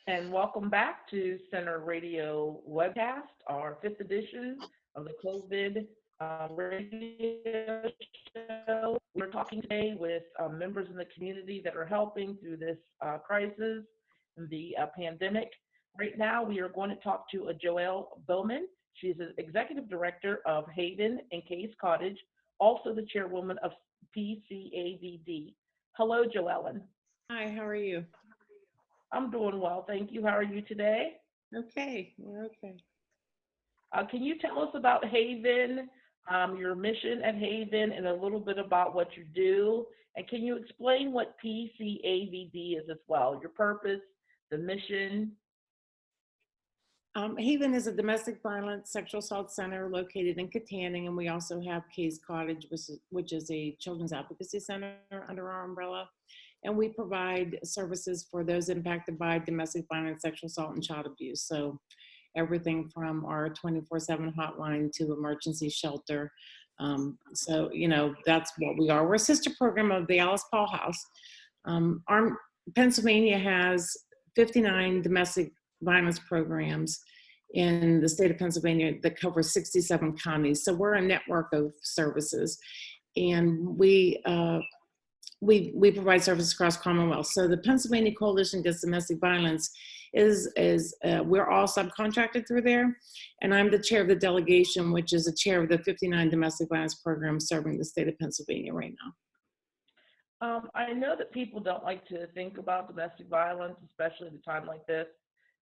And welcome back to Center Radio Webcast, our fifth edition of the COVID radio show. We're talking today with members in the community that are helping through this crisis, the pandemic. Right now, we are going to talk to Joelle Bowman. She's the executive director of Havin-Kay's Cottege, also the chairwoman of PCADV. Hello, Joellen. Hi, how are you? I'm doing well, thank you. How are you today? Okay, we're okay. Can you tell us about Haven, your mission at Haven, and a little bit about what you do? And can you explain what PCAVD is as well? Your purpose, the mission. Haven is a domestic violence sexual assault center located in Cottege, and we also have Kay's Cottege, which is a children's advocacy center under our umbrella. And we provide services for those impacted by domestic violence, sexual assault, and child abuse. So everything from our 24/7 hotline to emergency shelter. That's what we are. We're a sister program of the Alice Paul House. Our Pennsylvania has 59 domestic violence programs in the state of Pennsylvania that covers 67 counties. So we're a network of services, and we provide services across Commonwealth. So the Pennsylvania Coalition Against Domestic Violence is we're all subcontracted through there, and I'm the chair of the delegation, which is the chair of the 59 domestic violence programs serving the state of Pennsylvania right now. I know that people don't like to think about domestic violence, especially at a time like this,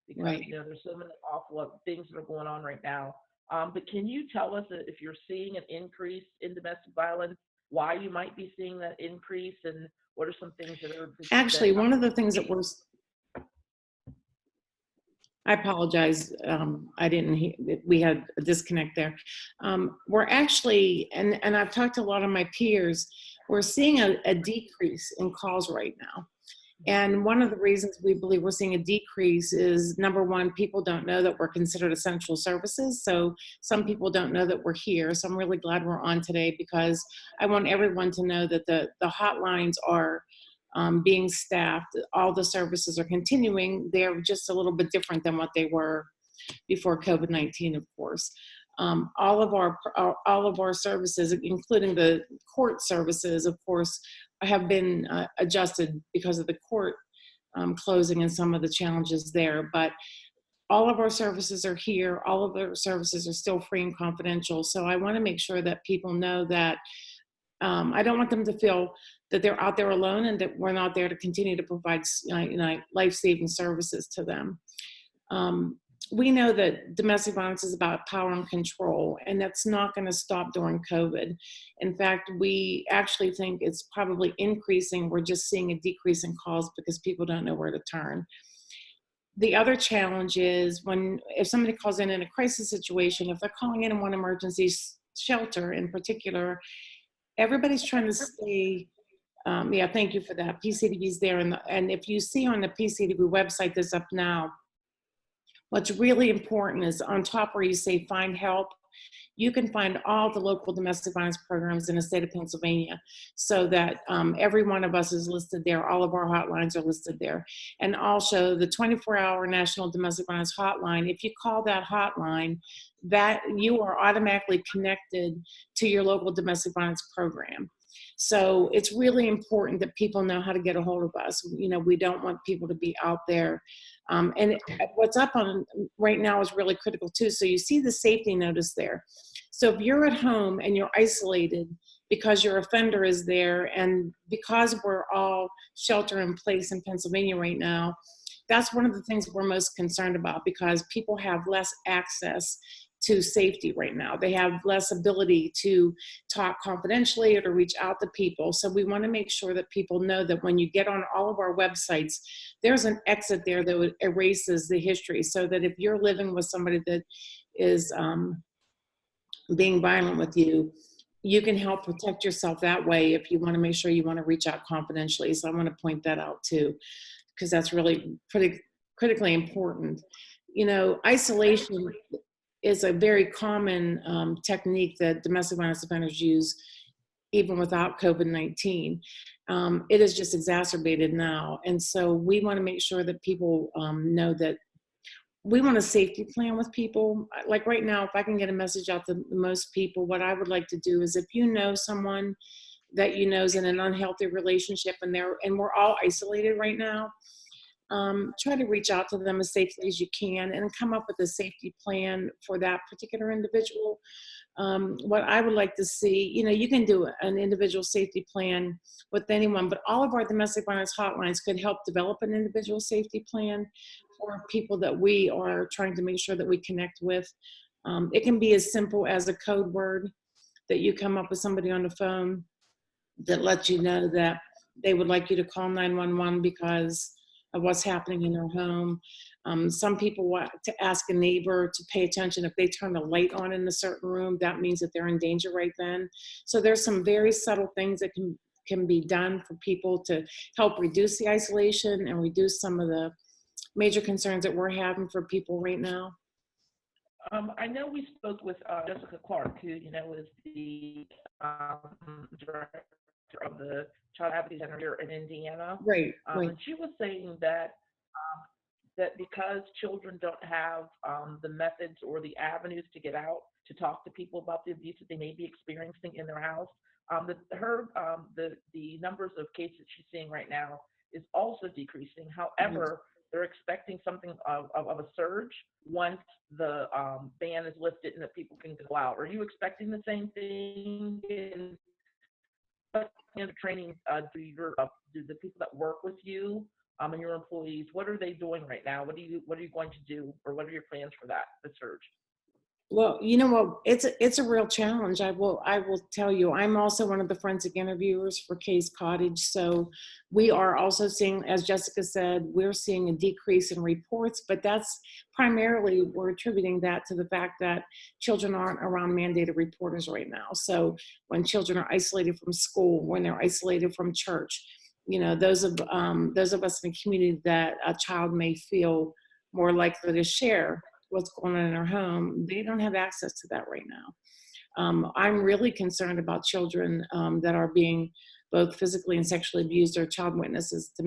because Right. there's so many awful things that are going on right now. But can you tell us if you're seeing an increase in domestic violence, why you might be seeing that increase, and what are some things that are Actually, one of the things that I apologize. I didn't hear, we had a disconnect there. We're actually, and I've talked to a lot of my peers, we're seeing a decrease in calls right now. And one of the reasons we believe we're seeing a decrease is, number one, people don't know that we're considered essential services. So some people don't know that we're here. So I'm really glad we're on today, because I want everyone to know that the hotlines are being staffed. All the services are continuing. They're just a little bit different than what they were before COVID-19, of course. All of our services, including the court services, of course, have been adjusted because of the court closing and some of the challenges there. But all of our services are here. All of our services are still free and confidential. So I want to make sure that people know that I don't want them to feel that they're out there alone, and that we're not there to continue to provide life-saving services to them. We know that domestic violence is about power and control, and that's not going to stop during COVID. In fact, we actually think it's probably increasing. We're just seeing a decrease in calls because people don't know where to turn. The other challenge is if somebody calls in a crisis situation, if they're calling in one emergency shelter in particular, everybody's trying to stay. Thank you for that. PCADV is there, and if you see on the PCADV website that's up now, what's really important is on top where you say find help, you can find all the local domestic violence programs in the state of Pennsylvania, so that every one of us is listed there. All of our hotlines are listed there. And also the 24-hour National Domestic Violence Hotline, if you call that hotline, that you are automatically connected to your local domestic violence program. So it's really important that people know how to get a hold of us. We don't want people to be out there. And what's up on right now is really critical too. So you see the safety notice there. So if you're at home and you're isolated because your offender is there, and because we're all shelter in place in Pennsylvania right now, that's one of the things we're most concerned about, because people have less access to safety right now. They have less ability to talk confidentially or to reach out to people. So we want to make sure that people know that when you get on all of our websites, there's an exit there that erases the history, so that if you're living with somebody that is being violent with you, you can help protect yourself that way if you want to make sure you want to reach out confidentially. So I want to point that out too, because that's really critically important. Isolation is a very common technique that domestic violence offenders use. even without COVID-19. It is just exacerbated now. And so we want to make sure that people know that we want a safety plan with people. Like right now, if I can get a message out to most people, what I would like to do is if you know someone that you know is in an unhealthy relationship and we're all isolated right now, try to reach out to them as safely as you can and come up with a safety plan for that particular individual. What I would like to see, you can do an individual safety plan with anyone, but all of our domestic violence hotlines could help develop an individual safety plan for people that we are trying to make sure that we connect with. It can be as simple as a code word that you come up with somebody on the phone that lets you know that they would like you to call 911 because of what's happening in their home. Some people want to ask a neighbor to pay attention. If they turn the light on in a certain room, that means that they're in danger right then. So there's some very subtle things that can be done for people to help reduce the isolation and reduce some of the major concerns that we're having for people right now. I know we spoke with Jessica Clark, who, is the director of the Child Advocacy Center here in Indiana. Right. And she was saying that that because children don't have the methods or the avenues to get out to talk to people about the abuse that they may be experiencing in their house, the numbers of cases she's seeing right now is also decreasing. However, they're expecting something of a surge once the ban is lifted and that people can go out. Are you expecting the same thing? And what kind of training do the people that work with you and your employees, what are they doing right now? What are you going to do, or what are your plans for that, the surge? Well, it's a real challenge. I will tell you, I'm also one of the forensic interviewers for Kay's Cottege. So we are also seeing, as Jessica said, we're seeing a decrease in reports, but that's primarily, we're attributing that to the fact that children aren't around mandated reporters right now. So when children are isolated from school, when they're isolated from church, those of us in the community that a child may feel more likely to share what's going on in their home, they don't have access to that right now. I'm really concerned about children that are being both physically and sexually abused or child witnesses to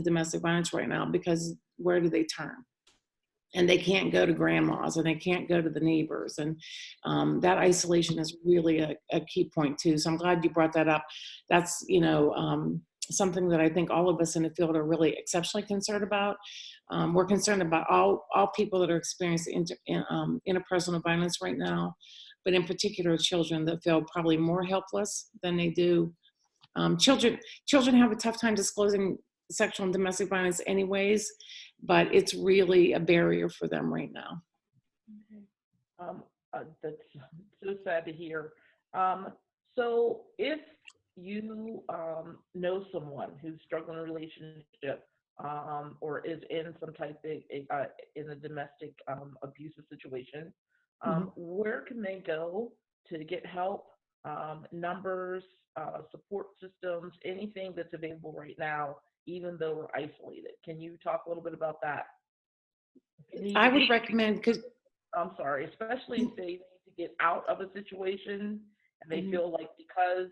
domestic violence right now, because where do they turn? And they can't go to grandma's and they can't go to the neighbors. And that isolation is really a key point too. So I'm glad you brought that up. That's, something that I think all of us in the field are really exceptionally concerned about. We're concerned about all people that are experiencing interpersonal violence right now, but in particular children that feel probably more helpless than they do. Children have a tough time disclosing sexual and domestic violence anyways, but it's really a barrier for them right now. That's so sad to hear. So if you know someone who's struggling in a relationship or is in some type of in a domestic abusive situation, where can they go to get help? Numbers, support systems, anything that's available right now, even though we're isolated. Can you talk a little bit about that? I would recommend, because I'm sorry, especially if they need to get out of a situation and they feel like because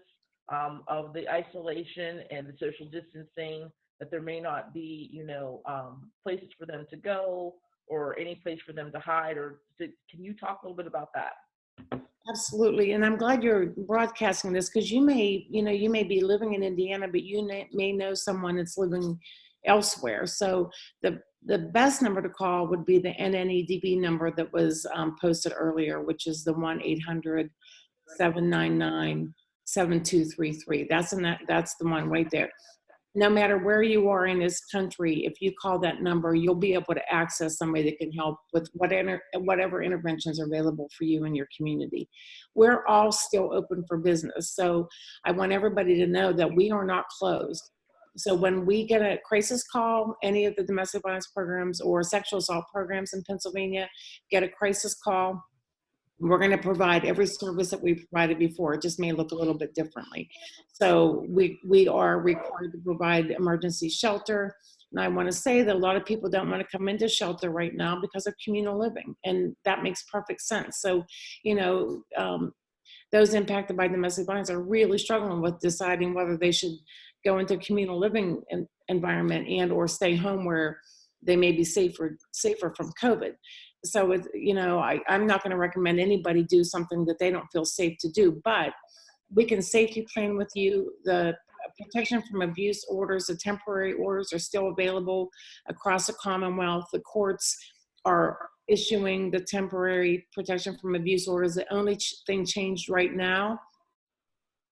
of the isolation and the social distancing that there may not be, places for them to go or any place for them to hide, can you talk a little bit about that? Absolutely. And I'm glad you're broadcasting this, because you may be living in Indiana, but you may know someone that's living elsewhere. So the best number to call would be the NNEDB number that was posted earlier, which is the 1-800-799-7233. That's the one right there. No matter where you are in this country, if you call that number, you'll be able to access somebody that can help with whatever interventions are available for you in your community. We're all still open for business. So I want everybody to know that we are not closed. So when we get a crisis call, any of the domestic violence programs or sexual assault programs in Pennsylvania get a crisis call, we're going to provide every service that we provided before. It just may look a little bit differently. So we are required to provide emergency shelter. And I want to say that a lot of people don't want to come into shelter right now because of communal living. And that makes perfect sense. So, those impacted by domestic violence are really struggling with deciding whether they should go into a communal living environment and or stay home where they may be safer from COVID. So it's, you know, I'm not going to recommend anybody do something that they don't feel safe to do, but we can safety plan with you. The protection from abuse orders, the temporary orders are still available across the Commonwealth. The courts are issuing the temporary protection from abuse orders. The only thing changed right now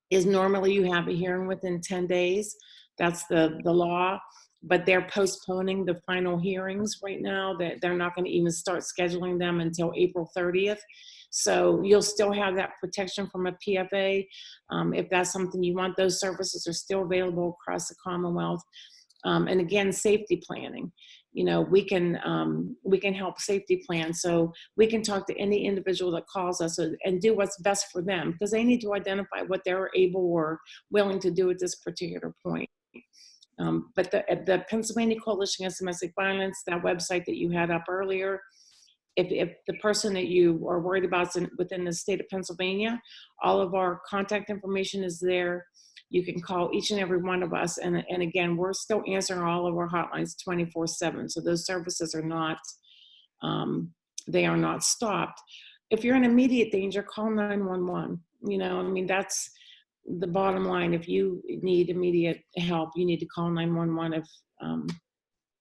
is normally you have a hearing within 10 days. That's the law, but they're postponing the final hearings right now. They're not going to even start scheduling them until April 30th. So you'll still have that protection from a PFA. If that's something you want, those services are still available across the Commonwealth. And again, safety planning. You know, we can help safety plan. So we can talk to any individual that calls us and do what's best for them, because they need to identify what they're able or willing to do at this particular point. But the Pennsylvania Coalition Against Domestic Violence, that website that you had up earlier, if the person that you are worried about is within the state of Pennsylvania, all of our contact information is there. You can call each and every one of us. And again, we're still answering all of our hotlines 24/7. So those services are not, they are not stopped. If you're in immediate danger, call 911. You know, I mean, that's the bottom line. If you need immediate help, you need to call 911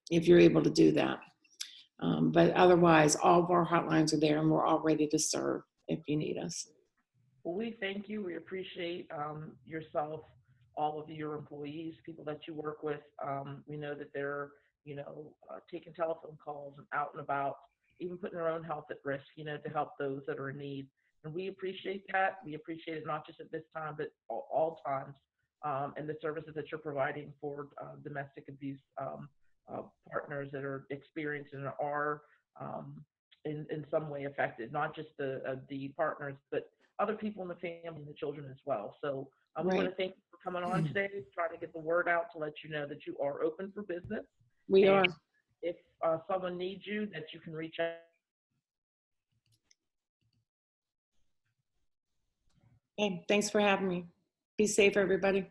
if you're able to do that. But otherwise, all of our hotlines are there and we're all ready to serve if you need us. Well, we thank you. We appreciate yourself, all of your employees, people that you work with. We know that they're, you know, taking telephone calls and out and about, even putting their own health at risk, you know, to help those that are in need. And we appreciate that. We appreciate it not just at this time, but all times, and the services that you're providing for domestic abuse partners that are experiencing and are in some way affected, not just the partners, but other people in the family and the children as well. So we want to thank you for coming on today, trying to get the word out to let you know that you are open for business. We are. If someone needs you, that you can reach out. Hey, thanks for having me. Be safe, everybody.